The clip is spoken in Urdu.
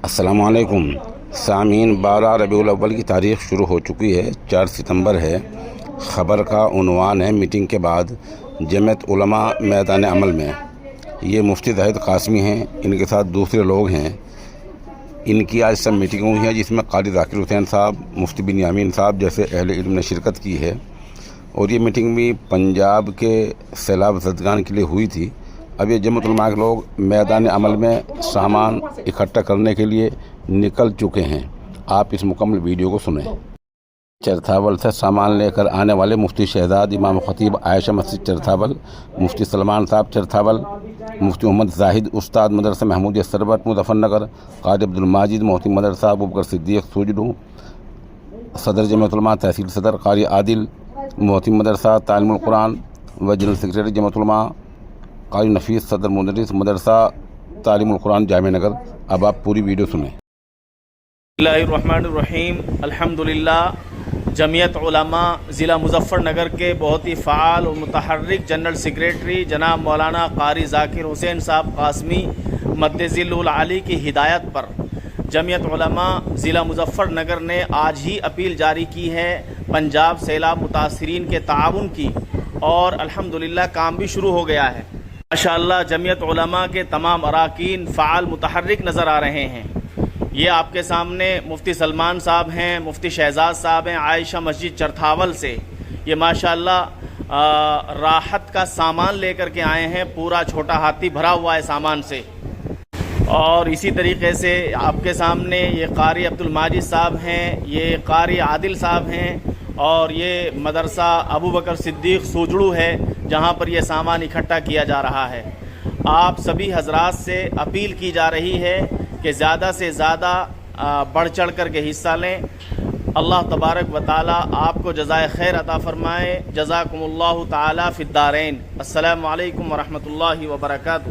السلام علیکم سامعین، 12 ربیع الاول کی تاریخ شروع ہو چکی ہے۔ 4 ستمبر ہے۔ خبر کا عنوان ہے میٹنگ کے بعد جمعیت علماء میدان عمل میں۔ یہ مفتی زاہد قاسمی ہیں، ان کے ساتھ دوسرے لوگ ہیں۔ ان کی آج سب میٹنگ ہوئی ہے، جس میں قاری ذاکر حسین صاحب، مفتی بنیامین صاحب جیسے اہل علم نے شرکت کی ہے، اور یہ میٹنگ بھی پنجاب کے سیلاب زدگان کے لیے ہوئی تھی۔ اب یہ جمعیت علماء کے لوگ میدان عمل میں سامان اکٹھا کرنے کے لیے نکل چکے ہیں۔ آپ اس مکمل ویڈیو کو سنیں۔ چرتھاول سے سامان لے کر آنے والے مفتی شہزاد امام خطیب عائشہ مسجد چرتھاول، مفتی سلمان صاحب چرتھاول، مفتی محمد زاہد استاد مدرسہ محمودیہ سربت مظفر نگر، قاری عبدالماجد محتی مدرسہ ابوبکر صدیق سوجڑو، صدر جمعیت علماء تحصیل صدر قاری عادل محتی مدرسہ تعلیم القرآن و جنرل سیکریٹری جمعیت علماء قاری نفیس صدر مدرس مدرسہ تعلیم القرآن جامع نگر۔ اب آپ پوری ویڈیو سنیں۔ بسم اللہ الرحمن الرحیم۔ الحمدللہ جمعیت علماء ضلع مظفر نگر کے بہت ہی فعال اور متحرک جنرل سیکریٹری جناب مولانا قاری ذاکر حسین صاحب قاسمی مدظل العالی کی ہدایت پر جمعیت علماء ضلع مظفر نگر نے آج ہی اپیل جاری کی ہے پنجاب سیلاب متاثرین کے تعاون کی، اور الحمدللہ کام بھی شروع ہو گیا ہے۔ ماشاءاللہ جمعیت علماء کے تمام اراکین فعال متحرک نظر آ رہے ہیں۔ یہ آپ کے سامنے مفتی سلمان صاحب ہیں، مفتی شہزاد صاحب ہیں عائشہ مسجد چرتھاول سے۔ یہ ماشاءاللہ راحت کا سامان لے کر کے آئے ہیں، پورا چھوٹا ہاتھی بھرا ہوا ہے سامان سے۔ اور اسی طریقے سے آپ کے سامنے یہ قاری عبدالماجد صاحب ہیں، یہ قاری عادل صاحب ہیں، اور یہ مدرسہ ابوبکر صدیق سوجڑو ہے جہاں پر یہ سامان اکٹھا کیا جا رہا ہے۔ آپ سبھی حضرات سے اپیل کی جا رہی ہے کہ زیادہ سے زیادہ بڑھ چڑھ کر کے حصہ لیں۔ اللہ تبارک و تعالی آپ کو جزائے خیر عطا فرمائے۔ جزاکم اللہ تعالی فی الدارین۔ السلام علیکم ورحمۃ اللہ وبرکاتہ۔